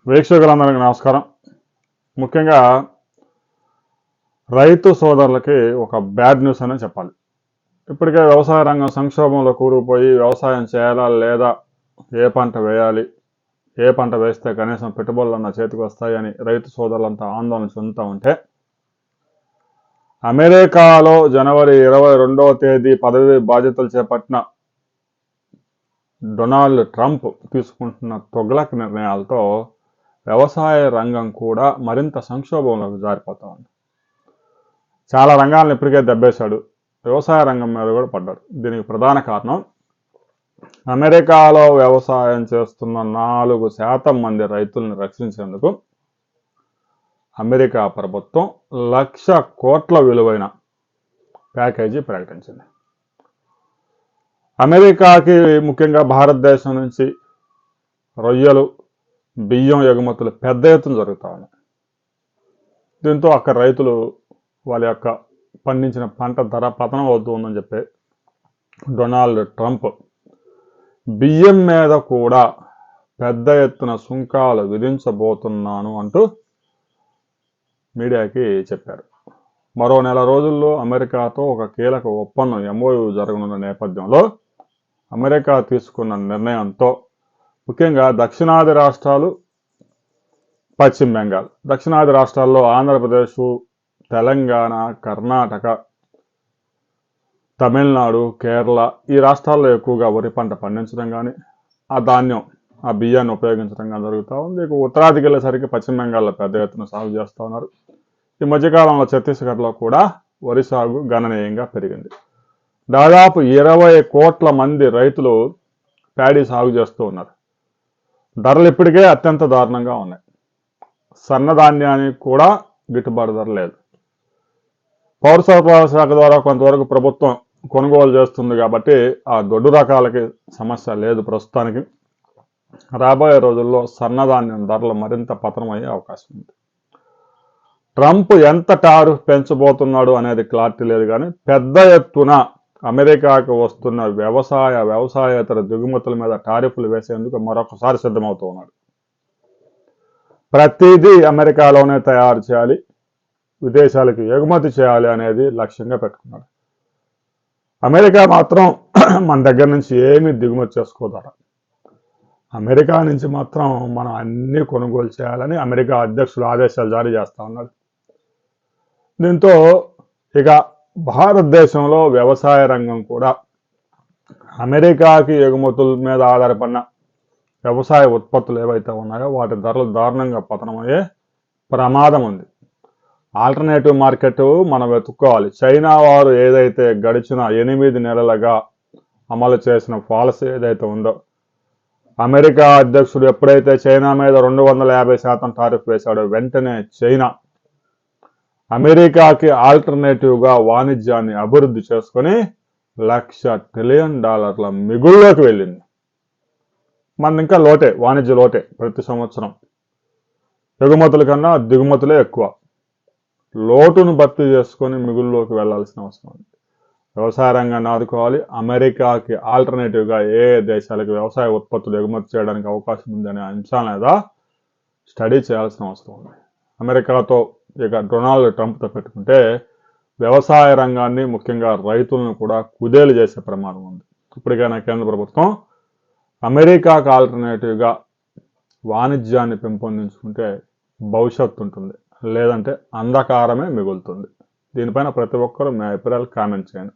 వీక్షకులందరికీ నమస్కారం. ముఖ్యంగా రైతు సోదరులకి ఒక బ్యాడ్ న్యూస్ అనే చెప్పాలి. ఇప్పటికే వ్యవసాయ రంగం సంక్షోభంలో కూరుకుపోయి వ్యవసాయం చేయాలా లేదా, ఏ పంట వేయాలి, ఏ పంట వేస్తే కనీసం పెట్టుబడులన్న చేతికి వస్తాయని రైతు సోదరులంతా ఆందోళన చెందుతూ ఉంటే, అమెరికాలో జనవరి 22వ తేదీ పదవి బాధ్యతలు చేపట్టిన డొనాల్డ్ ట్రంప్ తీసుకుంటున్న తొగ్లక్ నిర్ణయాలతో వ్యవసాయ రంగం కూడా మరింత సంక్షోభంలోకి జారిపోతా ఉంది. చాలా రంగాలను ఇప్పటికే దెబ్బేశాడు, వ్యవసాయ రంగం మీద కూడా పడ్డాడు. దీనికి ప్రధాన కారణం అమెరికాలో వ్యవసాయం చేస్తున్న 4% మంది రైతుల్ని రక్షించేందుకు అమెరికా ప్రభుత్వం 1,00,000 కోట్ల విలువైన ప్యాకేజీ ప్రకటించింది. అమెరికాకి ముఖ్యంగా భారతదేశం నుంచి రొయ్యలు, బియ్యం ఎగుమతులు పెద్ద ఎత్తున జరుగుతూ ఉన్నాయి. దీంతో అక్కడ రైతులు వాళ్ళ యొక్క పండించిన పంట ధర పతనం అవుతుందని చెప్పి డొనాల్డ్ ట్రంప్ బియ్యం మీద కూడా పెద్ద ఎత్తున సుంకాలు విధించబోతున్నాను అంటూ మీడియాకి చెప్పారు. మరో నెల రోజుల్లో అమెరికాతో ఒక కీలక ఒప్పందం MOU జరగనున్న నేపథ్యంలో అమెరికా తీసుకున్న నిర్ణయంతో ముఖ్యంగా దక్షిణాది రాష్ట్రాలు, పశ్చిమ బెంగాల్, దక్షిణాది రాష్ట్రాల్లో ఆంధ్రప్రదేశ్, తెలంగాణ, కర్ణాటక, తమిళనాడు, కేరళ ఈ రాష్ట్రాల్లో ఎక్కువగా వరి పంట పండించడం కానీ, ఆ ధాన్యం, ఆ బియ్యాన్ని ఉపయోగించడం కానీ జరుగుతూ ఉంది. ఇక ఉత్తరాదికి వెళ్ళేసరికి పశ్చిమ బెంగాల్లో పెద్ద ఎత్తున సాగు చేస్తూ ఉన్నారు. ఈ మధ్యకాలంలో ఛత్తీస్గఢ్లో కూడా వరి సాగు గణనీయంగా పెరిగింది. దాదాపు 20 కోట్ల మంది రైతులు ప్యాడీ సాగు చేస్తూ ఉన్నారు. ధరలు ఇప్పటికే అత్యంత దారుణంగా ఉన్నాయి. సన్నధాన్యానికి కూడా గిట్టుబాటు ధర లేదు. పౌర సరఫరాల శాఖ ద్వారా కొంతవరకు ప్రభుత్వం కొనుగోలు చేస్తుంది కాబట్టి ఆ దొడ్డు రకాలకి సమస్య లేదు ప్రస్తుతానికి. రాబోయే రోజుల్లో సన్నధాన్యం ధరలు మరింత పతనమయ్యే అవకాశం ఉంది. ట్రంప్ ఎంత టారిఫ్ పెంచబోతున్నాడు అనేది క్లారిటీ లేదు, కానీ పెద్ద ఎత్తున అమెరికాకు వస్తున్న వ్యవసాయేతర దిగుమతుల మీద టారిఫ్లు వేసేందుకు మరొకసారి సిద్ధమవుతూ ఉన్నాడు. ప్రతిదీ అమెరికాలోనే తయారు చేయాలి, విదేశాలకు ఎగుమతి చేయాలి అనేది లక్ష్యంగా పెట్టుకున్నాడు. అమెరికా మాత్రం మన దగ్గర నుంచి ఏమీ దిగుమతి చేసుకోదట. అమెరికా నుంచి మాత్రం మనం అన్నీ కొనుగోలు చేయాలని అమెరికా అధ్యక్షుడు ఆదేశాలు జారీ చేస్తూ ఉన్నాడు. దీంతో ఇక భారతదేశంలో వ్యవసాయ రంగం కూడా అమెరికాకి ఎగుమతుల మీద ఆధారపడిన వ్యవసాయ ఉత్పత్తులు ఏవైతే ఉన్నాయో వాటి ధరలు దారుణంగా పతనమయ్యే ప్రమాదం ఉంది. ఆల్టర్నేటివ్ మార్కెట్ మనం వెతుక్కోవాలి. చైనా వారు ఏదైతే గడిచిన 8 నెలలుగా అమలు చేసిన పాలసీ ఏదైతే ఉందో, అమెరికా అధ్యక్షుడు ఎప్పుడైతే చైనా మీద 250% టారిఫ్ వేశాడో వెంటనే చైనా అమెరికాకి ఆల్టర్నేటివ్గా వాణిజ్యాన్ని అభివృద్ధి చేసుకొని $1,00,000 ట్రిలియన్ మిగుల్లోకి వెళ్ళింది. మనది ఇంకా లోటే, వాణిజ్య లోటే. ప్రతి సంవత్సరం ఎగుమతుల కన్నా దిగుమతులే ఎక్కువ. లోటును భర్తీ చేసుకొని మిగుల్లోకి వెళ్లాల్సిన అవసరం ఉంది. వ్యవసాయ రంగాన్ని ఆదుకోవాలి. అమెరికాకి ఆల్టర్నేటివ్గా ఏ దేశాలకు వ్యవసాయ ఉత్పత్తులు ఎగుమతి చేయడానికి అవకాశం ఉందనే అంశాల మీద స్టడీ చేయాల్సిన అవసరం ఉంది. అమెరికాతో ఇక డొనాల్డ్ ట్రంప్తో పెట్టుకుంటే వ్యవసాయ రంగాన్ని, ముఖ్యంగా రైతులను కూడా కుదేలు చేసే ప్రమాదం ఉంది. ఇప్పటికైనా కేంద్ర ప్రభుత్వం అమెరికాకు ఆల్టర్నేటివ్గా వాణిజ్యాన్ని పెంపొందించుకుంటే భవిష్యత్తు ఉంటుంది, లేదంటే అంధకారమే మిగులుతుంది. దీనిపైన ప్రతి ఒక్కరూ మీ అభిప్రాయాలు కామెంట్ చేయండి.